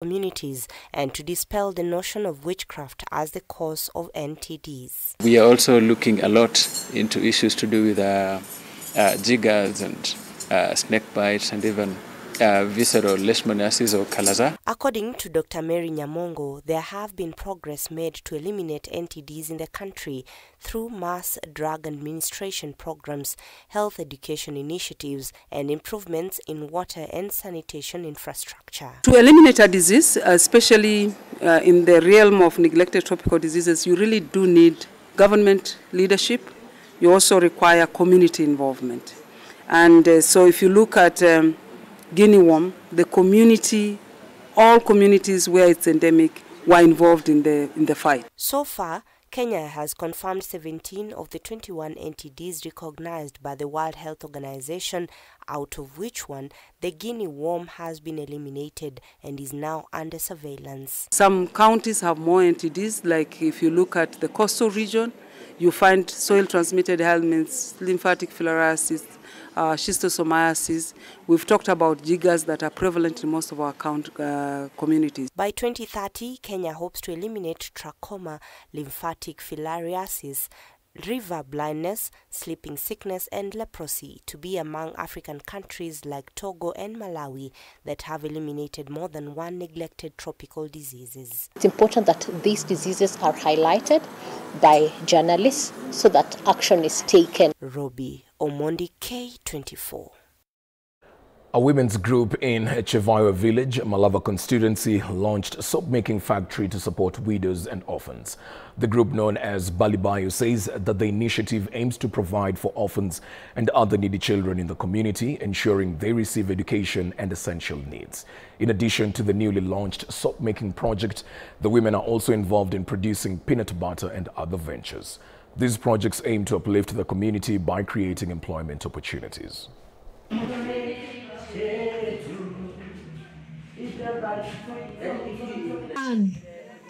communities and to dispel the notion of witchcraft as the cause of NTDs. We are also looking a lot into issues to do with jiggers and snake bites and even visceral leishmaniasis or kalaza. According to Dr. Mary Nyamongo, there have been progress made to eliminate NTDs in the country through mass drug administration programs, health education initiatives, and improvements in water and sanitation infrastructure. To eliminate a disease, especially in the realm of neglected tropical diseases, you really do need government leadership. You also require community involvement. And so if you look at Guinea worm, the community, all communities where it's endemic were involved in the fight. So far, Kenya has confirmed 17 of the 21 NTDs recognized by the World Health Organization, out of which one, the Guinea worm, has been eliminated and is now under surveillance. Some counties have more NTDs, like if you look at the coastal region, you find soil-transmitted ailments, lymphatic filariasis, schistosomiasis. We've talked about jiggers that are prevalent in most of our communities. By 2030, Kenya hopes to eliminate trachoma, lymphatic filariasis, river blindness, sleeping sickness, and leprosy to be among African countries like Togo and Malawi that have eliminated more than one neglected tropical diseases. It's important that these diseases are highlighted by journalists so that action is taken. Robbie Omondi, K24. A women's group in Chevayo village, Malava constituency, launched a soap-making factory to support widows and orphans. The group, known as Balibayo, says that the initiative aims to provide for orphans and other needy children in the community, ensuring they receive education and essential needs. In addition to the newly launched soap-making project, the women are also involved in producing peanut butter and other ventures. These projects aim to uplift the community by creating employment opportunities.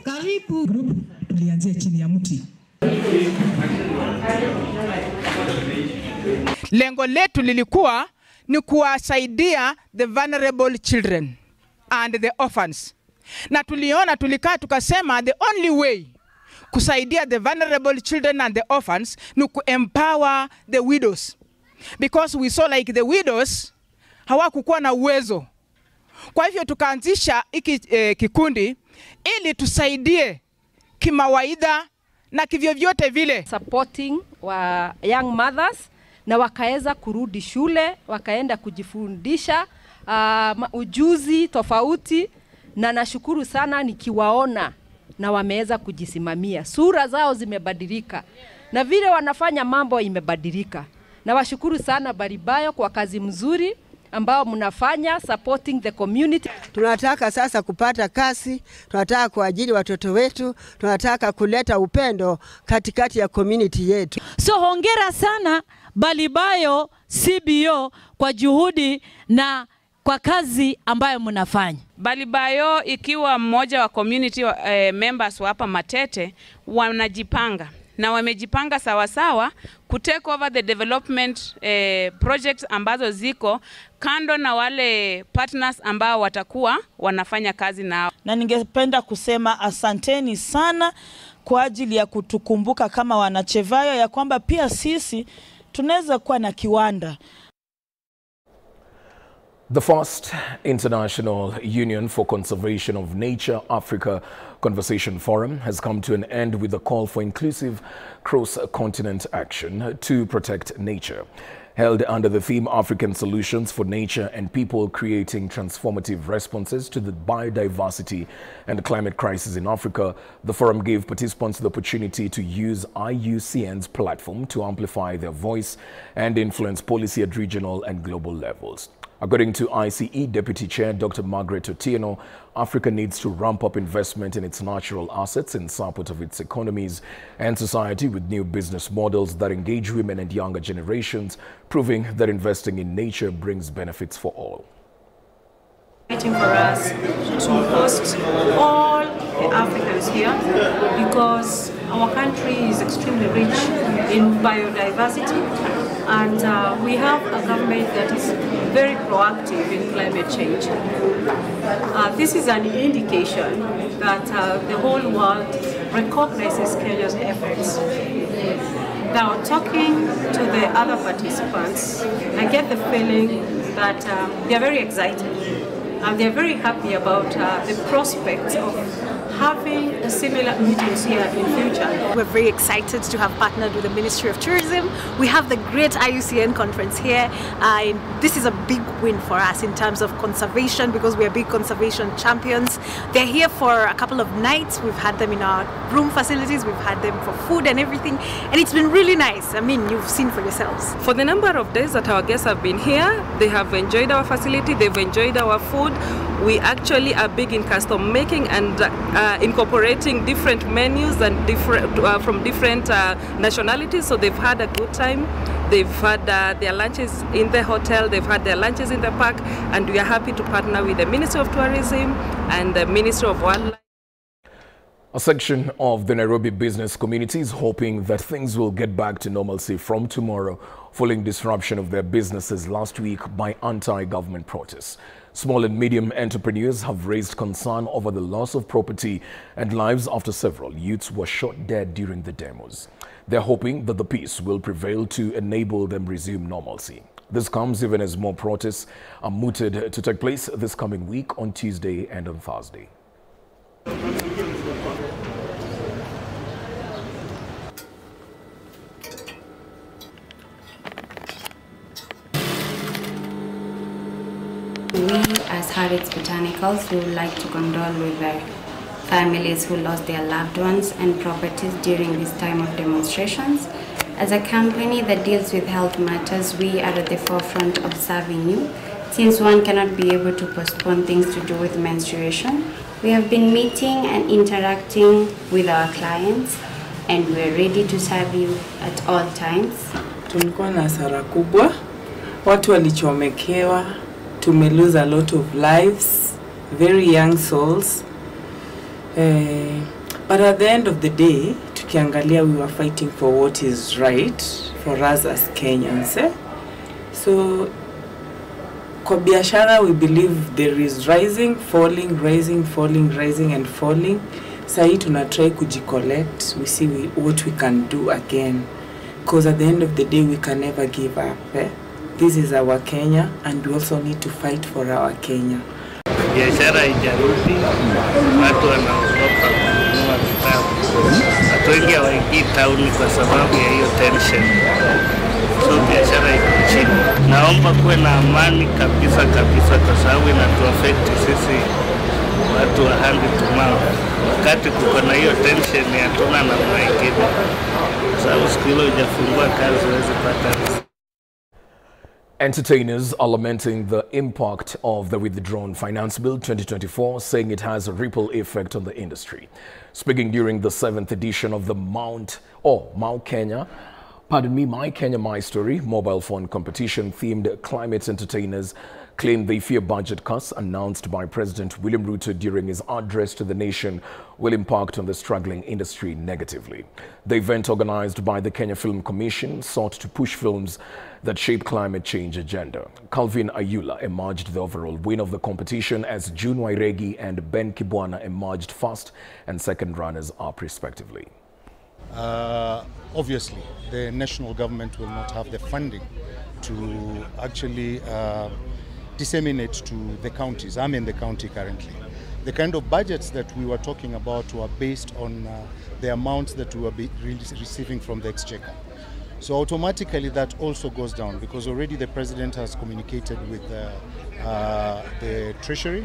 Karibu group tulianzia chini ya mti. Lengo letu lilikuwa ni kuwasaidia the vulnerable children and the orphans. Na tulikaa tukasema the only way kusaidia the vulnerable children and the orphans ni empower the widows. Because we saw like the widows hawakukuwa na uwezo. Kwa hivyo tukaanzisha hiki kikundi ili tusaidie kimawaidha na kivyovyote vile. Supporting wa young mothers na wakaeza kurudi shule, wakaenda kujifundisha ujuzi tofauti, na nashukuru sana nikiwaona na wameweza kujisimamia. Sura zao zimebadilika na vile wanafanya mambo imebadilika. Na washukuru sana Balibayo kwa kazi mzuri ambao mnafanya supporting the community. Tunataka sasa kupata kazi, tunataka kuajiri watoto wetu, tunataka kuleta upendo katikati ya community yetu. So hongera sana Balibayo CBO kwa juhudi na kwa kazi ambayo mnafanya. Balibayo ikiwa mmoja wa community members wa hapa Matete wanajipanga na wamejipanga sawasawa kutake over the development projects ambazo ziko kando na wale partners ambao watakuwa wanafanya kazi nao. Na ningependa kusema asanteni sana kwa ajili ya kutukumbuka kama wanachevayo ya kwamba pia sisi tunaweza kuwa na kiwanda. The first International Union for Conservation of Nature Africa Conversation Forum has come to an end with a call for inclusive cross-continent action to protect nature. Held under the theme African Solutions for Nature and People Creating Transformative Responses to the Biodiversity and Climate Crisis in Africa, the forum gave participants the opportunity to use IUCN's platform to amplify their voice and influence policy at regional and global levels. According to ICE Deputy Chair Dr. Margaret Otieno, Africa needs to ramp up investment in its natural assets in support of its economies and society with new business models that engage women and younger generations, proving that investing in nature brings benefits for all. Waiting for us to host all the Africans here because our country is extremely rich in biodiversity And we have a government that is very proactive in climate change. This is an indication that the whole world recognizes Kenya's efforts. Now, talking to the other participants, I get the feeling that they are very excited and they are very happy about the prospects of having a similar meetings here in future. We're very excited to have partnered with the Ministry of Tourism. We have the great IUCN conference here. This is a big win for us in terms of conservation because we are big conservation champions. They're here for a couple of nights. We've had them in our room facilities. We've had them for food and everything. And it's been really nice. I mean, you've seen for yourselves. For the number of days that our guests have been here, they have enjoyed our facility, they've enjoyed our food. We actually are big in custom making and incorporating different menus and from different nationalities, so they've had a good time. They've had their lunches in the hotel, they've had their lunches in the park, and we are happy to partner with the Ministry of Tourism and the Ministry of Wildlife. A section of the Nairobi business community is hoping that things will get back to normalcy from tomorrow following disruption of their businesses last week by anti-government protests. Small and medium entrepreneurs have raised concern over the loss of property and lives after several youths were shot dead during the demos. They're hoping that the peace will prevail to enable them resume normalcy. This comes even as more protests are mooted to take place this coming week on Tuesday and on Thursday. We, as Harrods Botanicals, would like to condole with the families who lost their loved ones and properties during this time of demonstrations. As a company that deals with health matters, we are at the forefront of serving you. Since one cannot be able to postpone things to do with menstruation, we have been meeting and interacting with our clients, and we're ready to serve you at all times. Tulikuwa na hasara kubwa, watu walichomekewa. To may lose a lot of lives, very young souls. But at the end of the day, tukiangalia, we were fighting for what is right for us as Kenyans. So, kwa biashara, we believe there is rising, falling, rising, falling, rising, and falling. Sahi tunatry kujicollect. We see what we can do again. Because at the end of the day, we can never give up. This is our Kenya, and we also need to fight for our Kenya. Biashara haijarudi, watu wanaogopa kununua vitabu. Watu wengi hawaingii tauni kwa sababu ya hiyo tension. So biashara iko chini. Naomba kuwe na amani kabisa kwa sababu inatuaffect sisi watu wa hand to mouth. Wakati kuko na hiyo tension hatuna namna ingine. Sababu siku ile hujafungua kazi huwezi pata riziki. Entertainers are lamenting the impact of the withdrawn Finance Bill 2024, saying it has a ripple effect on the industry. Speaking during the 7th edition of the My Kenya, My Story mobile phone competition themed climate entertainers claimed they fear budget cuts announced by President William Ruto during his address to the nation will impact on the struggling industry negatively. The event, organized by the Kenya Film Commission, sought to push films that shape climate change agenda. Calvin Ayula emerged the overall winner of the competition as June Wairegi and Ben Kibwana emerged first and second runners-up respectively. Obviously, the national government will not have the funding to actually disseminate to the counties. I'm in the county currently. The kind of budgets that we were talking about were based on the amounts that we were receiving from the exchequer. So automatically that also goes down because already the president has communicated with the treasury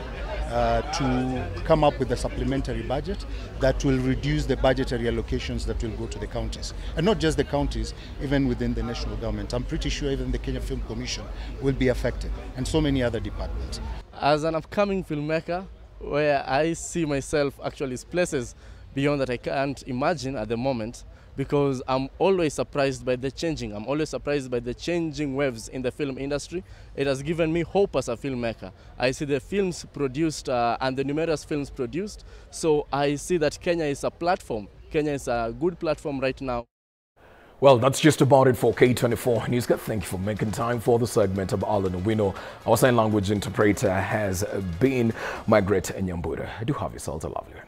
to come up with a supplementary budget that will reduce the budgetary allocations that will go to the counties. And not just the counties, even within the national government. I'm pretty sure even the Kenya Film Commission will be affected, and so many other departments. As an upcoming filmmaker, where I see myself actually places beyond that I can't imagine at the moment, because I'm always surprised by the changing. I'm always surprised by the changing waves in the film industry. It has given me hope as a filmmaker. I see the films produced and the numerous films produced. So I see that Kenya is a platform. Kenya is a good platform right now. Well, that's just about it for K24 News. Thank you for making time for the segment of Alan Owino. Our sign language interpreter has been Margaret Nyambuda. Do have yourselves a lovely one.